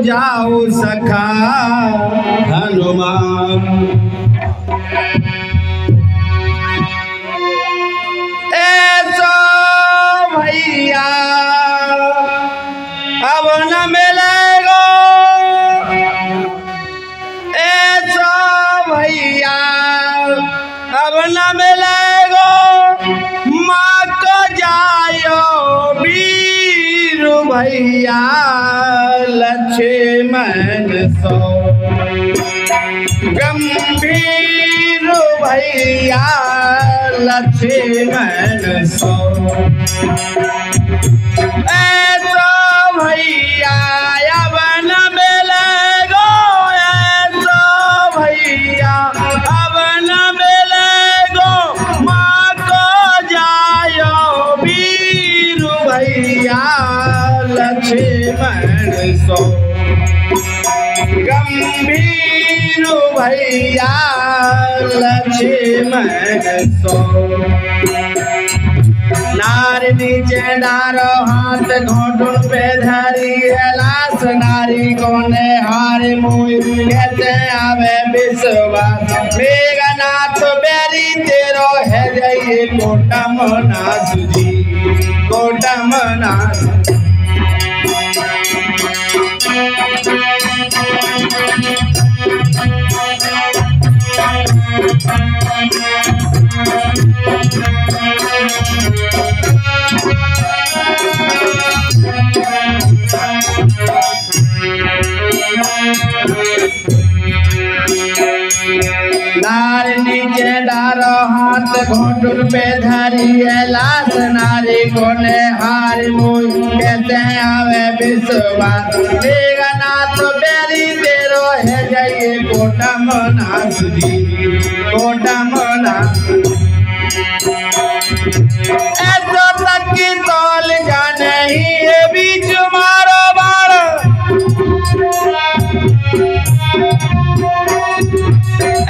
जाओ सखा हनुमान। ऐसो भैया अब न मिलेगा, ऐसो भैया अब न मिलेगा, माँ को जायो वीर भैया लक्ष्मण सो। गंभीर भैया लक्ष्मण सो। ऐसो भैया अब न मिलेगा, ऐसो भैया अब न मिलेगा, माँ को जायो वीर भैया लक्ष्मण सो। गंभीर भैया लक्ष्मण सो। नारी नीचे डारो हाथ घोटुन पे धरी लाश, नारी कोने हार मुई कहते आवे विश्वास। मेघनाथ बेरी तेरो है जय कोटम नाथ जी, कोटम नाथ। नारी नीचे डारो हाथ घोटुन पे धरी लाश, नारी कोने हार मुई कहते आवे विश्वास। मेघनाथ बेरी तेरो है जय कोटम नाथ जी, कोटम नाथ। ऐसो तक की तौल जाने ही बीच मारो बार,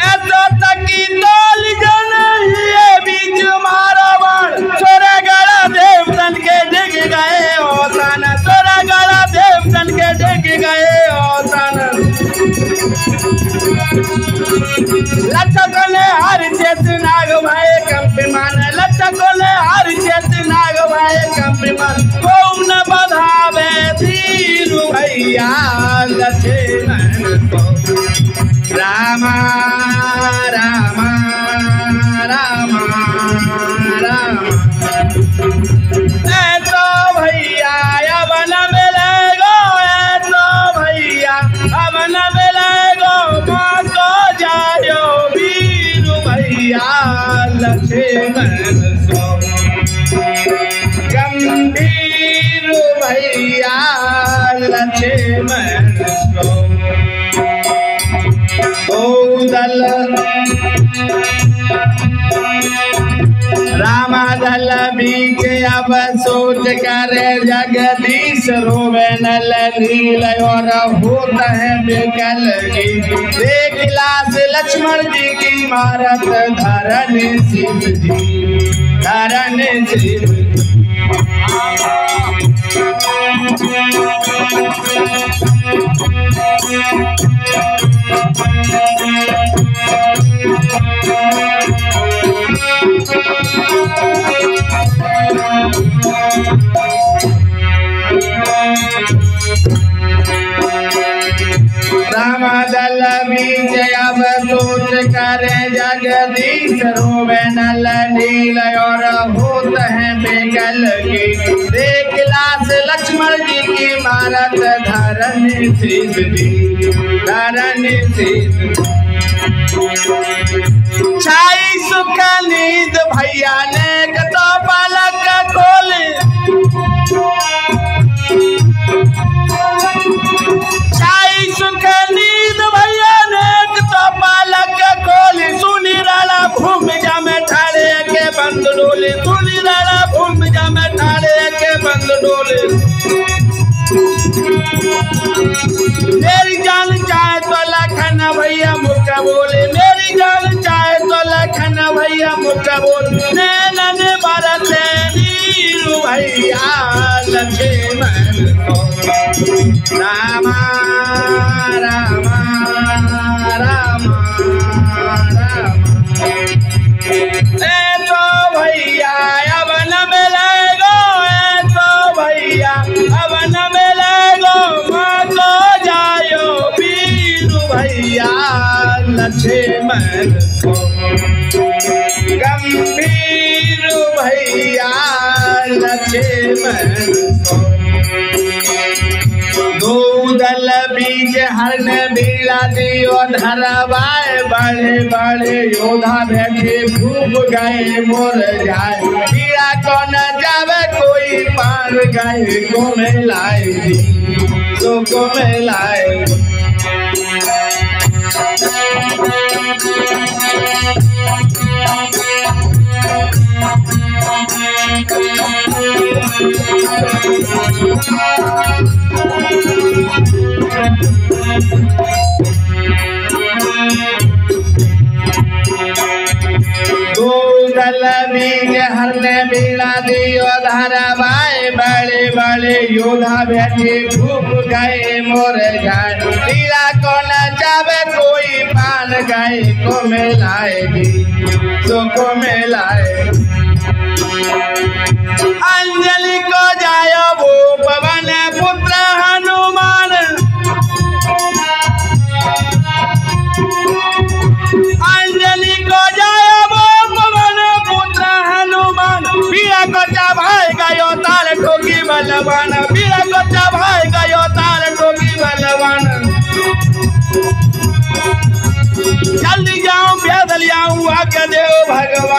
ऐसो तक की तौल जाने ही बीच मारो बार। छोरे गड़ा देवतन के डिग गए औतन, छोरे गड़ा देवतन के डिग गए औतन। लचकों ने हर चेत नाग भाई कंपिमान, लचकों ने हर चेत नाग भाई कंपिमान। कौन न बधावे धीर भैया लक्ष्मण को। रामा रामा रामा रामा। ऐसो भैया अब न मिलेगा, ऐसो भैया अब न मिलेगा, माँ को जायो वीर भैया लक्ष्मण सो। गंभीर भैया लक्ष्मण सो। दल रामा दल बीच अब सोच कर जगदीश रोवे नल नील और होत है बिकल की। देख लाश लक्ष्मण जी की मारत धरन शिव जी, धरन शिव। रामदल बीच अब सोच कर जगदीश रोवे नल नील और होत है बेकल की। देख लाश लक्ष्मण जी की मारत धरन शीश जी, धरन शीश। छाई सुख नींद भैया ने तो पलक खोले, छाई सुख नींद भैया ने तो पलक खोली। सुनी राला भूम जा में ठाड़े के बंद डोले, सुनी राला भूम जा में ठाड़े के बंद डोले। मेरी जान चाहे तो लखन भैया मुझे बोले, मेरी जान चाहे तो लखन भैया मुझे बोले। नैनन बरसे नीरू भैया लक्ष्मण रामा लक्ष्मण दो दल बीज हरण बीड़ा दियो धरवाए बड़े बड़े योद्धा बैठे भूप गए मोर जाए बीड़ा को न जावे कोई पार गए को मिलाए तो को मिलाए बीज हरने बीड़ा दियो धरवाए बड़े बड़े योद्धा बैठे भूप गए मोर जाए बीड़ा को न जावे कोई पान गए को मिलाए तो को मिलाए अंजलि को जायो वो पवन पुत्र हनुमान अंजलि को जायो वो पवन पुत्र हनुमान बीड़ा को चबाए गयो ताल ठोकी बलवान बीड़ा को चबाए गयो ताल ठोकी बलवान जल्दी जाऊं पैदल आऊं आके देव भगवान।